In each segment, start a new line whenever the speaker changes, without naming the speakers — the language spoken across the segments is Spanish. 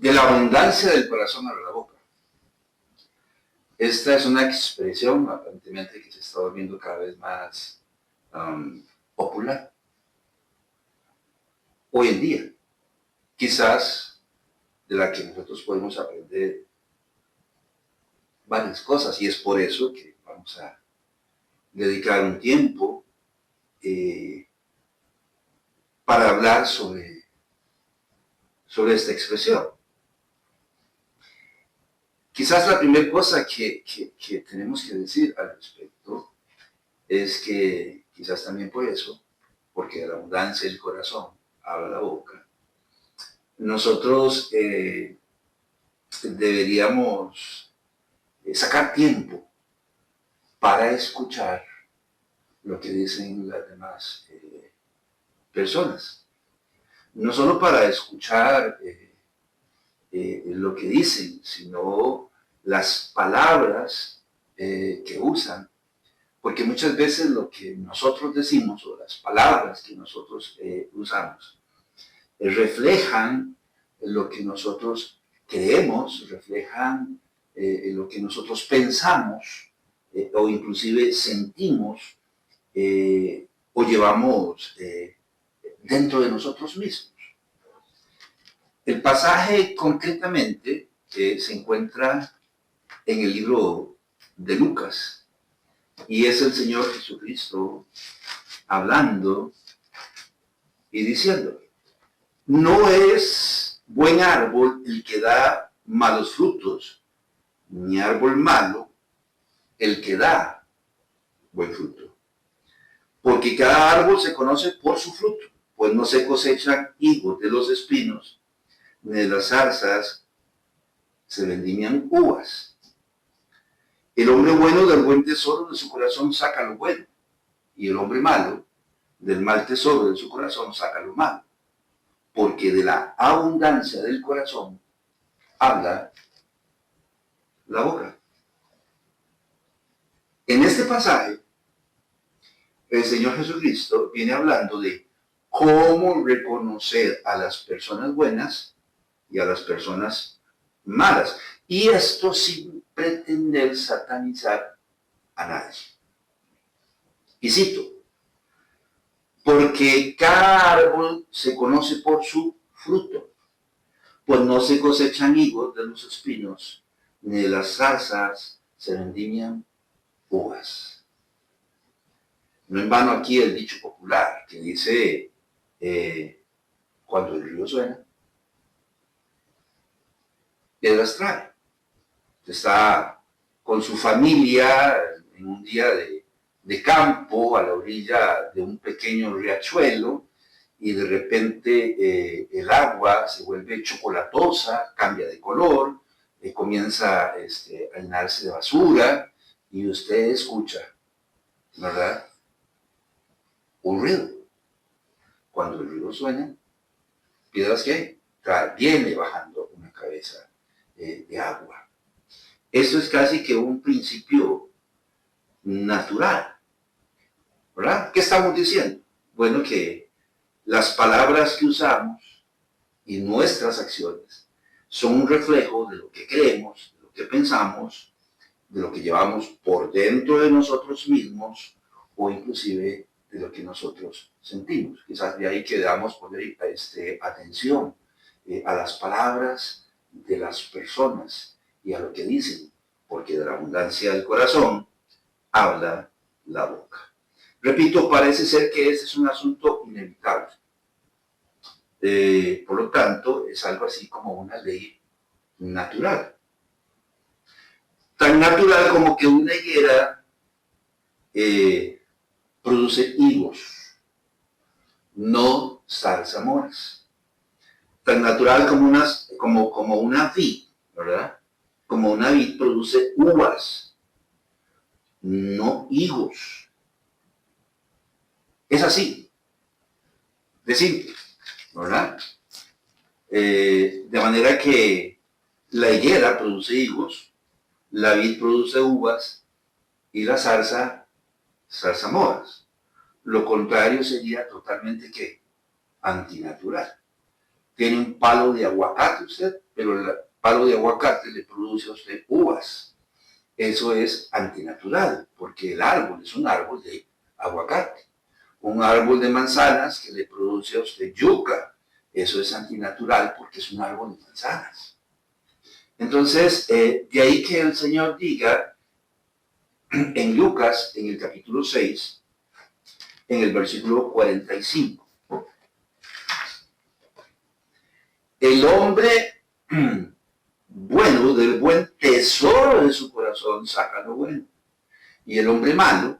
De la abundancia del corazón habla la boca. Esta es una expresión aparentemente que se está volviendo cada vez más popular hoy en día. Quizás de la que nosotros podemos aprender varias cosas, y es por eso que vamos a dedicar un tiempo para hablar sobre esta expresión. Quizás la primera cosa que tenemos que decir al respecto es que quizás también por eso, porque de la abundancia del corazón habla la boca, nosotros deberíamos sacar tiempo para escuchar lo que dicen las demás personas. No solo para escuchar lo que dicen, sino las palabras que usan, porque muchas veces lo que nosotros decimos o las palabras que nosotros usamos reflejan lo que nosotros creemos, reflejan lo que nosotros pensamos o inclusive sentimos o llevamos dentro de nosotros mismos. El pasaje concretamente se encuentra en el libro de Lucas y es el Señor Jesucristo hablando y diciendo: no es buen árbol el que da malos frutos, ni árbol malo el que da buen fruto. Porque cada árbol se conoce por su fruto, pues no se cosechan higos de los espinos, ni de las zarzas se vendimian uvas. El hombre bueno del buen tesoro de su corazón saca lo bueno, y el hombre malo del mal tesoro de su corazón saca lo malo. Porque de la abundancia del corazón habla la boca. En este pasaje, el Señor Jesucristo viene hablando de cómo reconocer a las personas buenas y a las personas malas. Y esto sin pretender satanizar a nadie. Y cito: porque cada árbol se conoce por su fruto, pues no se cosechan higos de los espinos, ni de las zarzas se vendimian uvas. No en vano aquí el dicho popular que dice, cuando el río suena, piedras trae. Está con su familia en un día de campo a la orilla de un pequeño riachuelo y de repente el agua se vuelve chocolatosa, cambia de color, comienza a llenarse de basura y usted escucha, ¿verdad?, un ruido. Cuando el ruido suena, piedras que viene bajando una cabeza de agua. Eso es casi que un principio natural, ¿verdad? ¿Qué estamos diciendo? Bueno, que las palabras que usamos y nuestras acciones son un reflejo de lo que creemos, de lo que pensamos, de lo que llevamos por dentro de nosotros mismos o inclusive de lo que nosotros sentimos. Quizás de ahí que debamos poner atención a las palabras de las personas y a lo que dicen, porque de la abundancia del corazón habla la boca. Repito, parece ser que este es un asunto inevitable. Por lo tanto, es algo así como una ley natural. Tan natural como que una higuera produce higos, no zarzamoras. Tan natural como una vid, ¿verdad? Como una vid produce uvas, no higos. Es así, de simple, ¿verdad? De manera que la higuera produce higos, la vid produce uvas y la zarzamoras. Lo contrario sería totalmente, ¿qué?, antinatural. ¿Tiene un palo de aguacate usted? pero el palo de aguacate le produce a usted uvas. Eso es antinatural, porque el árbol es un árbol de aguacate. Un árbol de manzanas que le produce a usted yuca, eso es antinatural porque es un árbol de manzanas. Entonces, de ahí que el Señor diga en Lucas, en el capítulo 6, en el versículo 45, el hombre bueno, del buen tesoro de su corazón saca lo bueno, y el hombre malo,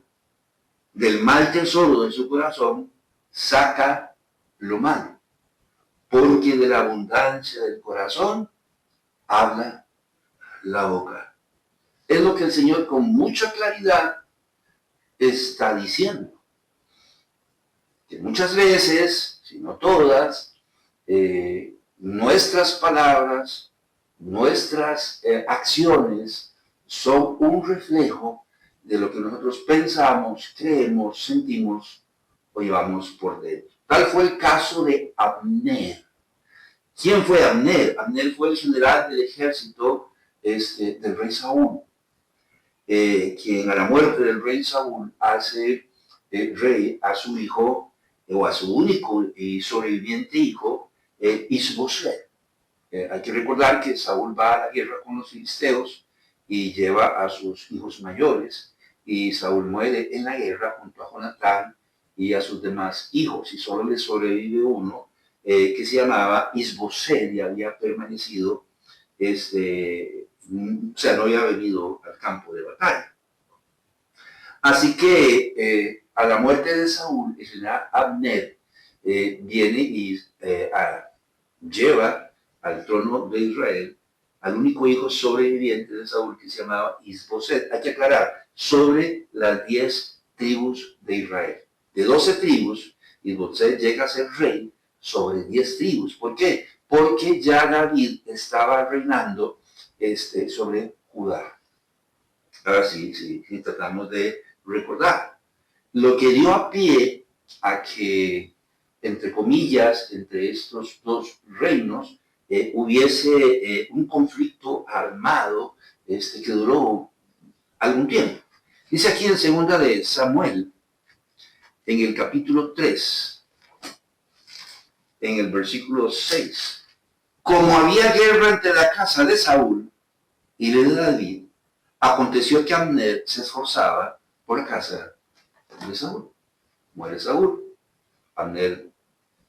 del mal tesoro de su corazón, saca lo malo, porque de la abundancia del corazón habla la boca. Es lo que el Señor con mucha claridad está diciendo. Que muchas veces, si no todas, nuestras palabras, nuestras acciones son un reflejo de lo que nosotros pensamos, creemos, sentimos o llevamos por dentro. Tal fue el caso de Abner. ¿Quién fue Abner? Abner fue el general del ejército del rey Saúl, quien a la muerte del rey Saúl hace rey a su hijo, o a su único y sobreviviente hijo, Isboset. Hay que recordar que Saúl va a la guerra con los filisteos y lleva a sus hijos mayores, y Saúl muere en la guerra junto a Jonatán y a sus demás hijos, y solo le sobrevive uno que se llamaba Isboset, y había permanecido, o sea, no había venido al campo de batalla. Así que a la muerte de Saúl, el general Abner viene y lleva al trono de Israel al único hijo sobreviviente de Saúl, que se llamaba Isboset. Hay que aclarar, sobre las 10 tribus de Israel. De 12 tribus, Isboset llega a ser rey sobre 10 tribus. ¿Por qué? Porque ya David estaba reinando sobre Judá. Ahora sí, tratamos de recordar. Lo que dio a pie a que, entre comillas, entre estos dos reinos, hubiese un conflicto armado que duró algún tiempo. Dice aquí en segunda de Samuel, en el capítulo 3, en el versículo 6, como había guerra entre la casa de Saúl y la de David, aconteció que Abner se esforzaba por la casa de Saúl. Muere Saúl, Abner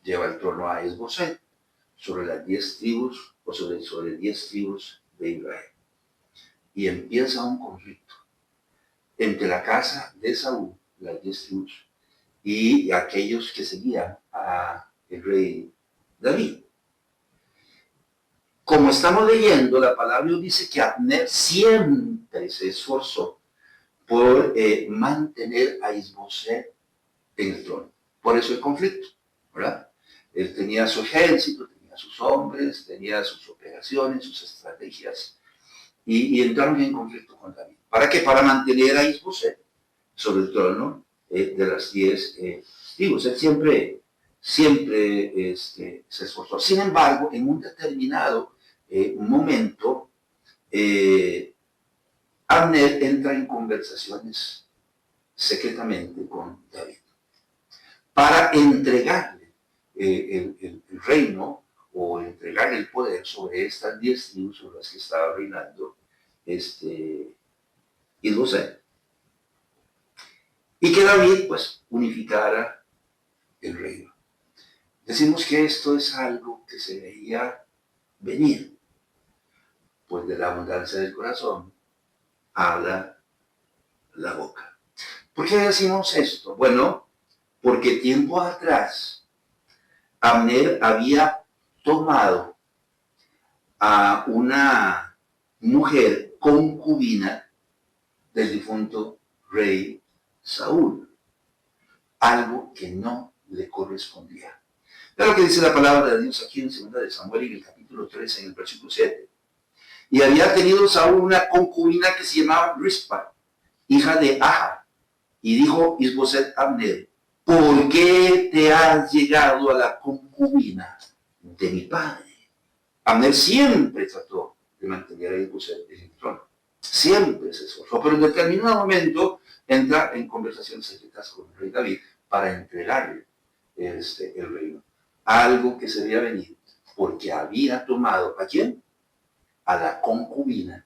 lleva el trono a Isboset sobre las 10 tribus, o sobre 10 tribus de Israel. Y empieza un conflicto entre la casa de Saúl, las 10 tribus, y aquellos que seguían a el rey David. Como estamos leyendo, la palabra dice que Abner siempre se esforzó por mantener a Isboset en el trono. Por eso el conflicto, ¿verdad? Él tenía su ejército, tenía sus hombres, tenía sus operaciones, sus estrategias, y entraron en conflicto con David. ¿Para qué? Para mantener a Isboset sobre el trono de las 10 tribus. Él siempre se esforzó. Sin embargo, en un determinado momento, Abner entra en conversaciones secretamente con David para entregarle el reino, o entregarle el poder sobre estas 10 tribus sobre las que estaba reinando Isboset, y que David pues unificara el reino. Decimos que esto es algo que se veía venir, pues de la abundancia del corazón habla la boca. ¿Por qué decimos esto? Bueno, porque tiempo atrás Abner había tomado a una mujer concubina del difunto rey Saúl, algo que no le correspondía. Es lo que dice la palabra de Dios aquí en 2 de Samuel, en el capítulo 3, en el versículo 7. Y había tenido Saúl una concubina que se llamaba Rispa, hija de Aja. Y dijo Isboset a Abner: ¿por qué te has llegado a la concubina de mi padre? Abner siempre trató de mantener a Isboset en el trono. Siempre se esforzó, pero en determinado momento entra en conversaciones secretas con el rey David para entregarle el reino. Algo que se veía venir, porque había tomado, ¿a quién? A la concubina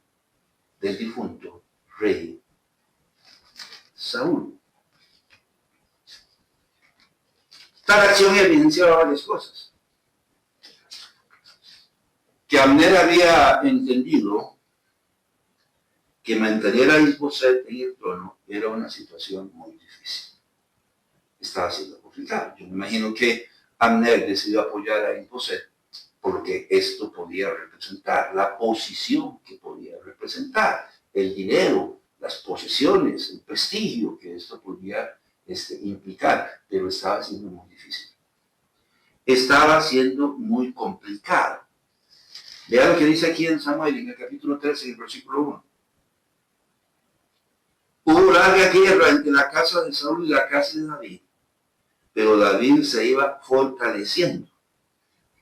del difunto rey Saúl. Tal acción evidenciaba varias cosas. Que Abner había entendido que mantener a Isboset en el trono era una situación muy difícil. Estaba siendo complicado. Yo me imagino que Abner decidió apoyar a Isboset porque esto podía representar, la posición que podía representar, el dinero, las posesiones, el prestigio que esto podía implicar, pero estaba siendo muy difícil. Estaba siendo muy complicado. Vean lo que dice aquí en Samuel, en el capítulo 13, en el versículo 1. Hubo larga guerra entre la casa de Saúl y la casa de David, pero David se iba fortaleciendo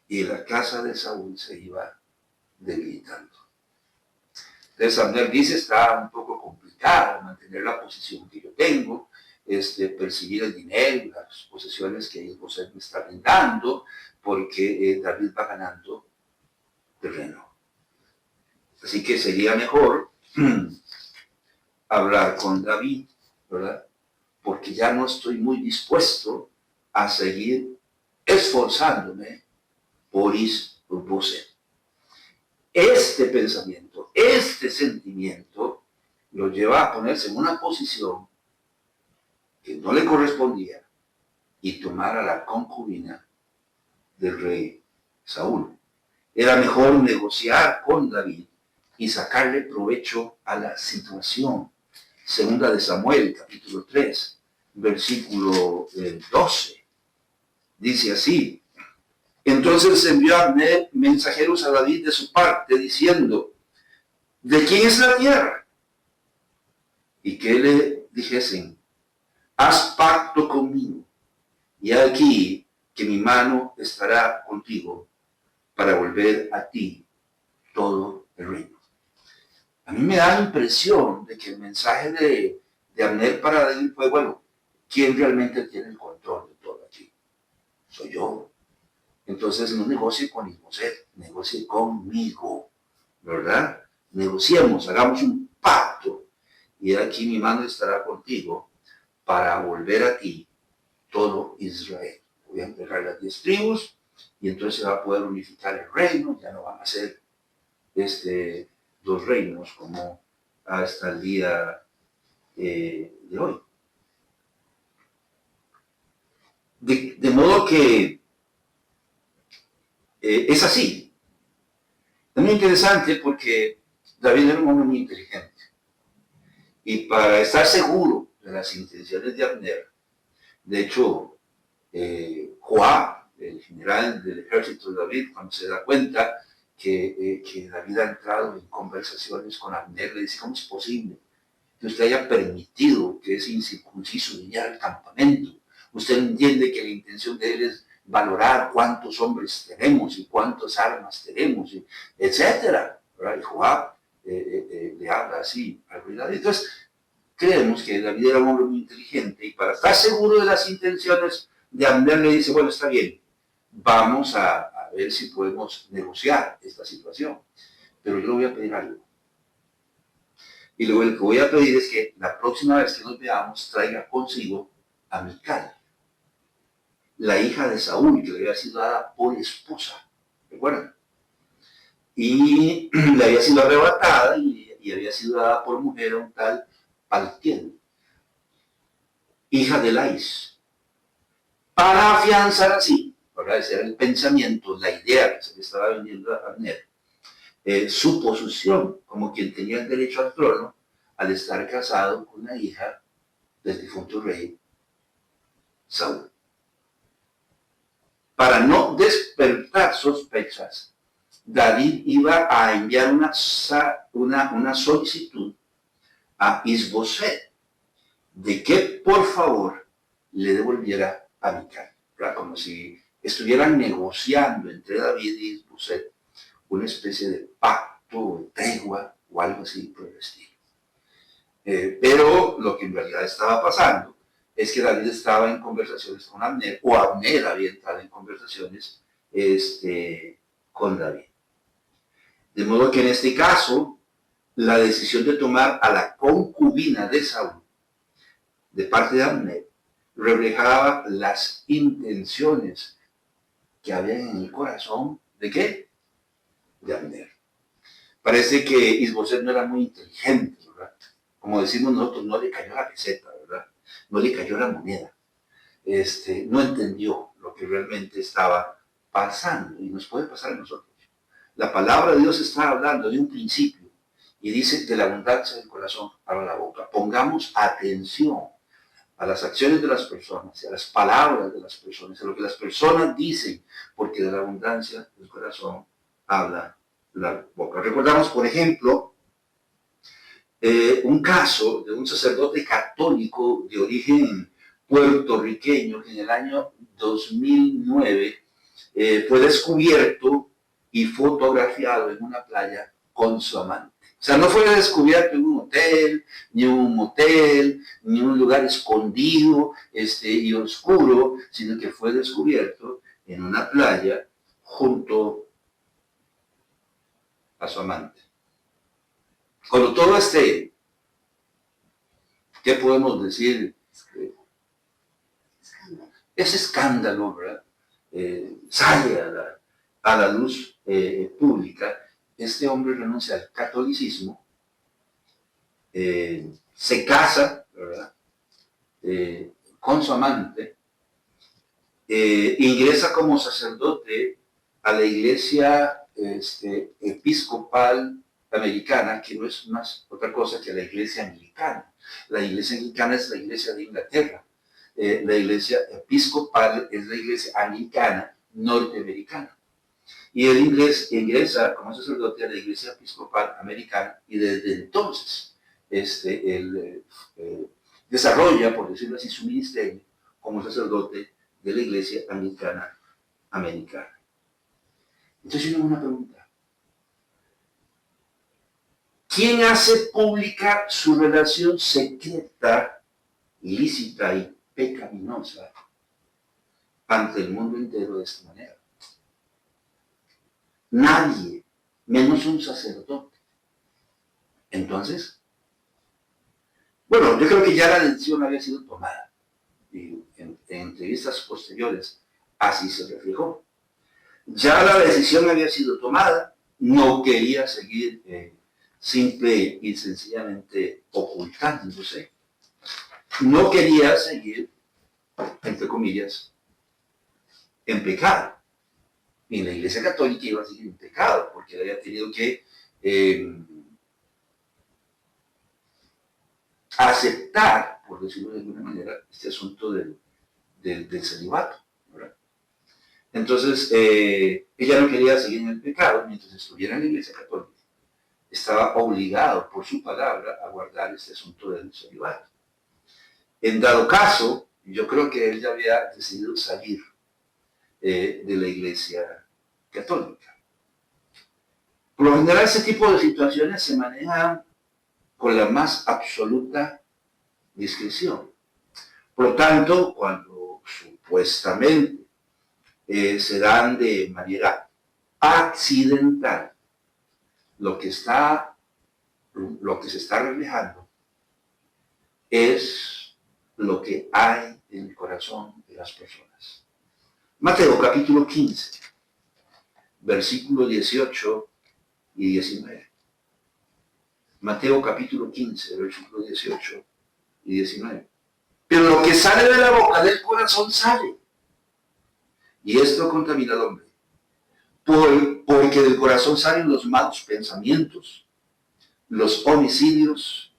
y la casa de Saúl se iba debilitando. Entonces Abner dice, está un poco complicado mantener la posición que yo tengo, percibir el dinero, las posesiones que Isboset me está brindando, porque David va ganando terreno. Así que sería mejor hablar con David, ¿verdad? Porque ya no estoy muy dispuesto a seguir esforzándome por Isboset. Este pensamiento, este sentimiento, lo lleva a ponerse en una posición que no le correspondía y tomar a la concubina del rey Saúl. Era mejor negociar con David y sacarle provecho a la situación. Segunda de Samuel, capítulo 3, versículo 12. Dice así: entonces envió Abner mensajeros a David de su parte, diciendo, ¿de quién es la tierra? Y que le dijesen, haz pacto conmigo, y aquí que mi mano estará contigo para volver a ti todo el reino. A mí me da la impresión de que el mensaje de Abner para David fue, bueno, ¿quién realmente tiene el control de todo aquí? Soy yo. Entonces no negocie con Isboset, negocie conmigo, ¿verdad? Negociemos, hagamos un pacto, y aquí mi mano estará contigo para volver a ti todo Israel. Voy a entregar las 10 tribus y entonces se va a poder unificar el reino, ya no van a ser dos reinos como hasta el día de hoy. De modo que es así. Es muy interesante porque David era un hombre muy inteligente. Y para estar seguro de las intenciones de Abner, de hecho, Joab, el general del ejército de David, cuando se da cuenta que David ha entrado en conversaciones con Abner, le dice, ¿cómo es posible que usted haya permitido que ese incircunciso viniera al campamento? Usted entiende que la intención de él es valorar cuántos hombres tenemos y cuántas armas tenemos, etcétera. Y Joab le habla así al rey David. Entonces, creemos que David era un hombre muy inteligente y para estar seguro de las intenciones de Abner le dice, bueno, está bien, vamos a ver si podemos negociar esta situación, pero yo le voy a pedir algo. Y luego lo que voy a pedir es que la próxima vez que nos veamos traiga consigo a Mical, la hija de Saúl, que le había sido dada por esposa, ¿recuerdan? Y le había sido arrebatada y había sido dada por mujer a un tal Paltiel, hija de Lais, para afianzar así, para ese era el pensamiento, la idea que se le estaba vendiendo a Abner, su posición como quien tenía el derecho al trono al estar casado con la hija del difunto rey Saúl. Para no despertar sospechas, David iba a enviar una solicitud a Isboset de que por favor le devolviera a Mical, como si estuvieran negociando entre David y Isboset una especie de pacto, tregua o algo así por el estilo. Pero lo que en realidad estaba pasando es que David estaba en conversaciones con Abner, o Abner había entrado en conversaciones con David. De modo que en este caso, la decisión de tomar a la concubina de Saúl, de parte de Abner, reflejaba las intenciones que había en el corazón ¿de qué? De Abner. Parece que Isboset no era muy inteligente, ¿verdad? Como decimos nosotros, no le cayó la peseta, ¿verdad? No le cayó la moneda. No entendió lo que realmente estaba pasando, y nos puede pasar a nosotros. La palabra de Dios está hablando de un principio y dice de la abundancia del corazón habla la boca. Pongamos atención a las acciones de las personas, a las palabras de las personas, a lo que las personas dicen, porque de la abundancia del corazón habla la boca. Recordamos, por ejemplo, un caso de un sacerdote católico de origen puertorriqueño que en el año 2009 fue descubierto y fotografiado en una playa con su amante. O sea, no fue descubierto en un hotel, ni un motel, ni un lugar escondido y oscuro, sino que fue descubierto en una playa junto a su amante. Cuando todo esté, ¿qué podemos decir? Ese escándalo, ¿verdad? Sale a la luz pública. Este hombre renuncia al catolicismo, se casa, ¿verdad? Con su amante, ingresa como sacerdote a la iglesia episcopal americana, que no es más otra cosa que la iglesia anglicana. La iglesia anglicana es la iglesia de Inglaterra. La iglesia episcopal es la iglesia anglicana norteamericana. Y él ingresa como sacerdote a la iglesia episcopal americana y desde entonces él desarrolla, por decirlo así, su ministerio como sacerdote de la iglesia anglicana americana. Entonces yo tengo una pregunta. ¿Quién hace pública su relación secreta, ilícita y pecaminosa ante el mundo entero de esta manera? Nadie, menos un sacerdote. Entonces, bueno, yo creo que ya la decisión había sido tomada y en entrevistas posteriores así se reflejó. Ya la decisión había sido tomada, no quería seguir simple y sencillamente ocultándose. No quería seguir, entre comillas, en pecado. Y la Iglesia Católica iba a seguir en pecado, porque había tenido que aceptar, por decirlo de alguna manera, este asunto del celibato, ¿verdad? Entonces, ella no quería seguir en el pecado mientras estuviera en la Iglesia Católica. Estaba obligado por su palabra a guardar este asunto del celibato. En dado caso, yo creo que él ya había decidido salir de la Iglesia Católica. Por lo general, ese tipo de situaciones se manejan con la más absoluta discreción. Por lo tanto, cuando supuestamente se dan de manera accidental, lo que se está reflejando es lo que hay en el corazón de las personas. Mateo capítulo 15, versículo 18 y 19. Mateo capítulo 15, versículo 18 y 19. Pero lo que sale de la boca del corazón sale, y esto contamina al hombre. Porque del corazón salen los malos pensamientos, los homicidios,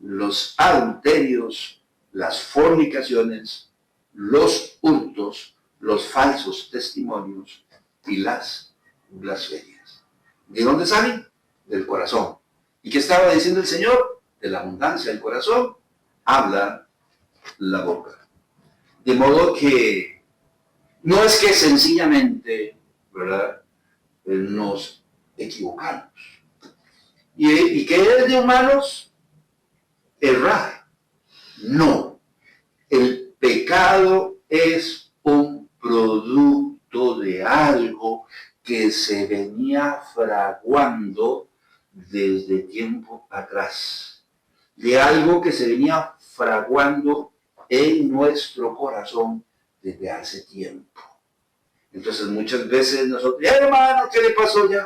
los adulterios, las fornicaciones, los hurtos, los falsos testimonios y las blasfemias. ¿De dónde salen? Del corazón. ¿Y qué estaba diciendo el Señor? De la abundancia del corazón habla la boca. De modo que no es que sencillamente, ¿verdad?, nos equivocarnos. ¿Y qué es de humanos? Errar. No. El pecado es un producto de algo que se venía fraguando desde tiempo atrás. De algo que se venía fraguando en nuestro corazón desde hace tiempo. Entonces muchas veces nosotros, hermano, ¿qué le pasó? Ya,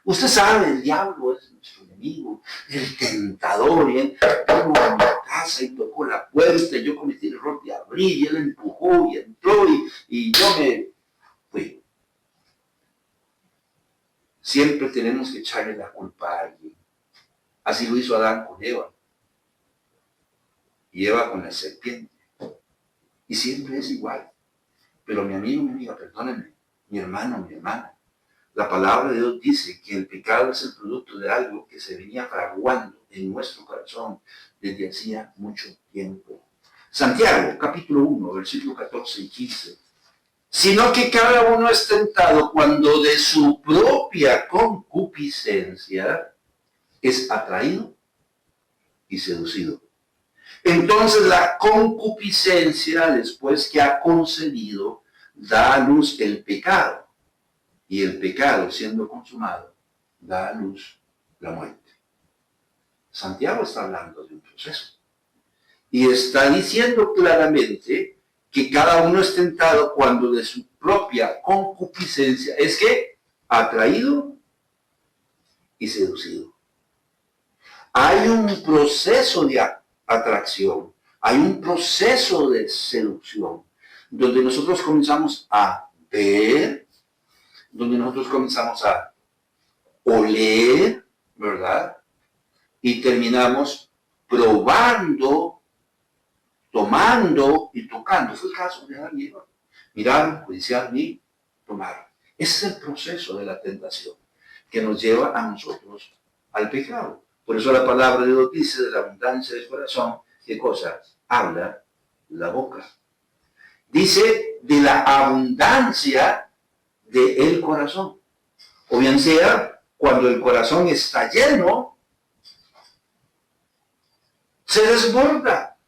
usted sabe, el diablo es nuestro enemigo, el tentador. Y él vino a mi casa y tocó la puerta, y yo cometí el error de abrir, y él empujó y entró, y yo me fui. Siempre tenemos que echarle la culpa a alguien. Así lo hizo Adán con Eva, y Eva con la serpiente. Y siempre es igual. Pero mi amigo, mi amiga, perdónenme, mi hermano, mi hermana, la palabra de Dios dice que el pecado es el producto de algo que se venía fraguando en nuestro corazón desde hacía mucho tiempo. Santiago, capítulo 1, versículo 14 y 15. Sino que cada uno es tentado cuando de su propia concupiscencia es atraído y seducido. Entonces la concupiscencia, después que ha concebido, da a luz el pecado. Y el pecado, siendo consumado, da a luz la muerte. Santiago está hablando de un proceso. Y está diciendo claramente que cada uno es tentado cuando de su propia concupiscencia es que atraído y seducido. Hay un proceso de atracción, hay un proceso de seducción, donde nosotros comenzamos a ver, donde nosotros comenzamos a oler, ¿verdad? Y terminamos probando, tomando y tocando. Fue el caso de Adán y Eva. Miraron, codiciaron y tomaron. Ese es el proceso de la tentación que nos lleva a nosotros al pecado. Por eso la palabra de Dios dice de la abundancia del corazón, ¿qué cosa? Habla la boca. Dice de la abundancia del corazón. O bien sea, cuando el corazón está lleno, se desborda.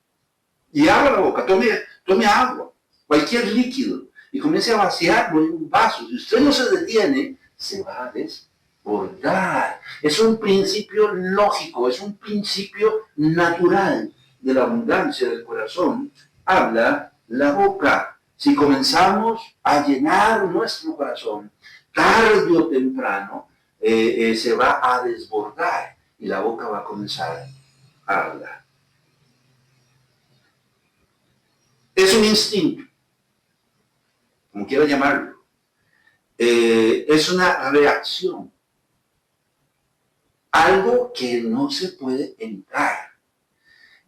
Y abra la boca, tome agua, cualquier líquido, y comience a vaciarlo en un vaso. Si usted no se detiene, se va a desbordar. Es un principio lógico, es un principio natural de la abundancia del corazón. Habla la boca. Si comenzamos a llenar nuestro corazón, tarde o temprano, se va a desbordar y la boca va a comenzar a hablar. Es un instinto, como quiera llamarlo. Es una reacción. Algo que no se puede evitar.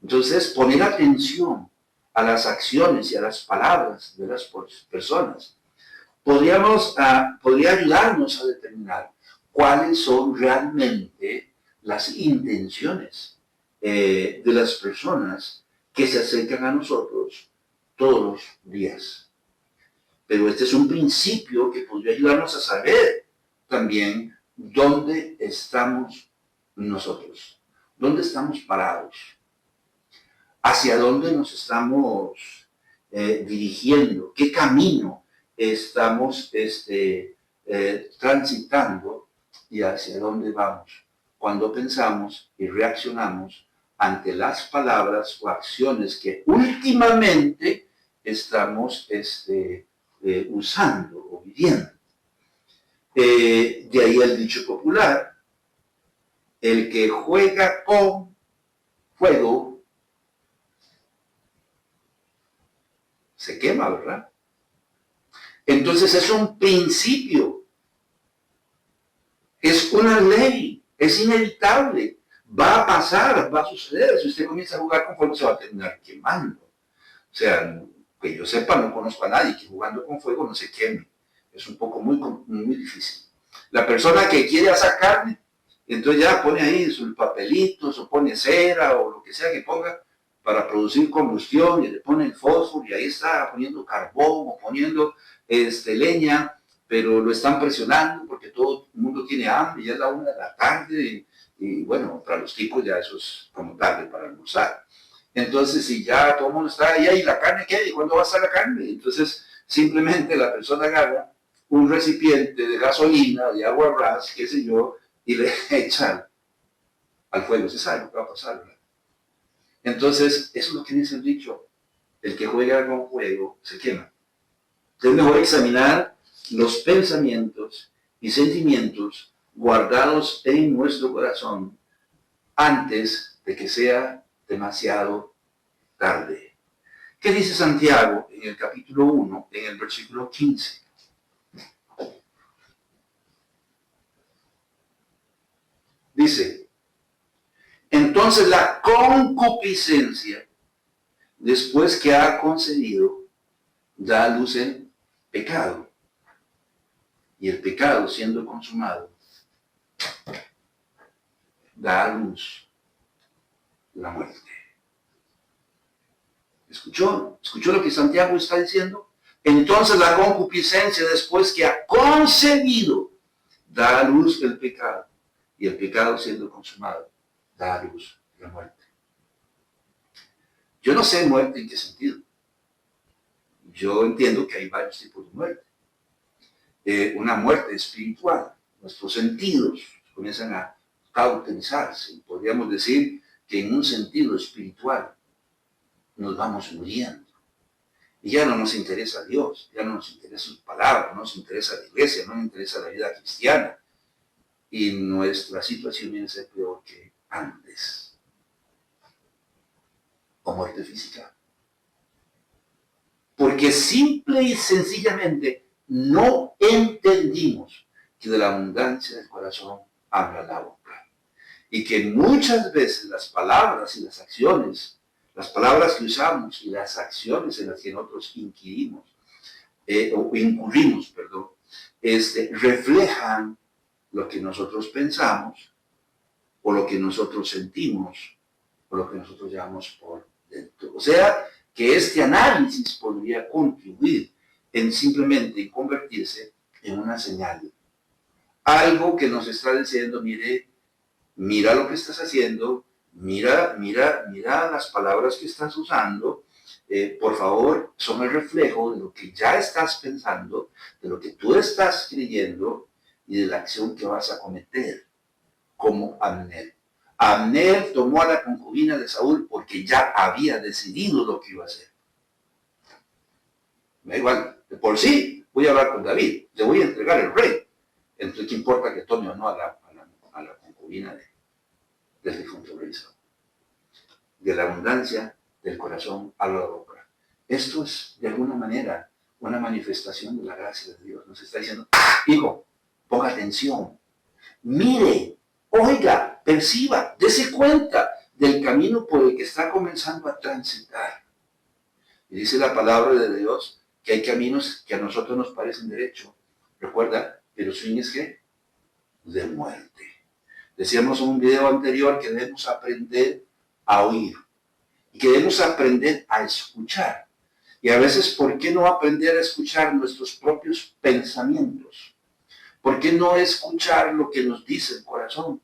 Entonces, poner atención a las acciones y a las palabras de las personas podría ayudarnos a determinar cuáles son realmente las intenciones de las personas que se acercan a nosotros todos los días. Pero este es un principio que podría ayudarnos a saber también dónde estamos nosotros, dónde estamos parados, hacia dónde nos estamos dirigiendo, qué camino estamos transitando y hacia dónde vamos cuando pensamos y reaccionamos ante las palabras o acciones que últimamente estamos usando o viviendo. De ahí el dicho popular, el que juega con fuego se quema, ¿verdad? Entonces es un principio, es una ley, es inevitable, va a pasar, va a suceder. Si usted comienza a jugar con fuego se va a terminar quemando. O sea, que yo sepa, no conozco a nadie que jugando con fuego no se queme. Es un poco muy difícil. La persona que quiere asar carne, entonces ya pone ahí sus papelitos o pone cera o lo que sea que ponga para producir combustión y le pone el fósforo y ahí está poniendo carbón o poniendo leña, pero lo están presionando porque todo el mundo tiene hambre, ya es la 1 de la tarde, y bueno, para los tipos ya eso es como tarde para almorzar. Entonces, si ya todo el mundo está ahí, ¿y la carne qué? ¿Y cuándo va a estar la carne? Entonces, simplemente la persona agarra un recipiente de gasolina, de agua ras, qué sé yo, y le echa al fuego. Se sabe lo que va a pasar, ¿verdad? Entonces, eso es lo que dice el dicho: el que juega con fuego se quema. Es mejor examinar los pensamientos y sentimientos guardados en nuestro corazón antes de que sea demasiado tarde. ¿Qué dice Santiago en el capítulo 1, en el versículo 15? Dice: entonces la concupiscencia, después que ha concebido, da a luz el pecado. Y el pecado, siendo consumado, da a luz la muerte. ¿Escuchó lo que Santiago está diciendo? Entonces la concupiscencia, después que ha concebido, da a luz el pecado. Y el pecado, siendo consumado, da a luz la muerte. Yo no sé muerte en qué sentido. Yo entiendo que hay varios tipos de muerte. Una muerte espiritual. Nuestros sentidos comienzan a cauterizarse. Podríamos decir que en un sentido espiritual nos vamos muriendo. Y ya no nos interesa Dios, ya no nos interesa sus palabras, no nos interesa la iglesia, no nos interesa la vida cristiana. Y nuestra situación viene a ser peor que antes. O muerte física. Porque simple y sencillamente no entendimos que de la abundancia del corazón habla la boca. Y que muchas veces las palabras y las acciones, las palabras que usamos y las acciones en las que nosotros incurrimos, reflejan lo que nosotros pensamos, o lo que nosotros sentimos, o lo que nosotros llevamos por dentro. O sea, que este análisis podría contribuir en simplemente convertirse en una señal. Algo que nos está diciendo: mira lo que estás haciendo, mira las palabras que estás usando, por favor, son el reflejo de lo que ya estás pensando, de lo que tú estás creyendo y de la acción que vas a cometer, como Abner. Abner tomó a la concubina de Saúl porque ya había decidido lo que iba a hacer. Me da igual, de por sí voy a hablar con David, le voy a entregar el rey. Entonces, ¿qué importa que tome o no a la concubina del difunto rey Saúl? De la abundancia del corazón habla la boca. Esto es, de alguna manera, una manifestación de la gracia de Dios. Nos está diciendo: hijo, ponga atención, mire, oiga, perciba, dése cuenta del camino por el que está comenzando a transitar. Y dice la palabra de Dios que hay caminos que a nosotros nos parecen derecho. Recuerda, pero su fin es ¿qué? De muerte. Decíamos en un video anterior que debemos aprender a oír y que debemos aprender a escuchar. Y a veces, ¿por qué no aprender a escuchar nuestros propios pensamientos? ¿Por qué no escuchar lo que nos dice el corazón?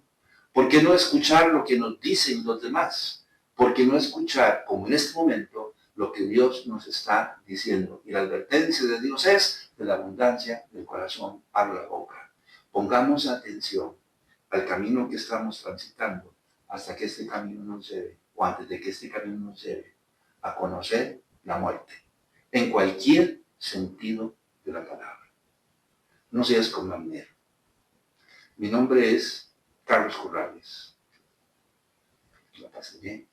¿Por qué no escuchar lo que nos dicen los demás? ¿Por qué no escuchar, como en este momento, lo que Dios nos está diciendo? Y la advertencia de Dios es: de la abundancia del corazón habla la boca. Pongamos atención al camino que estamos transitando hasta que este camino nos lleve, o antes de que este camino nos lleve, a conocer la muerte, en cualquier sentido de la palabra. No seas como Abner. Mi nombre es Carlos Corrales. Que la pasen bien.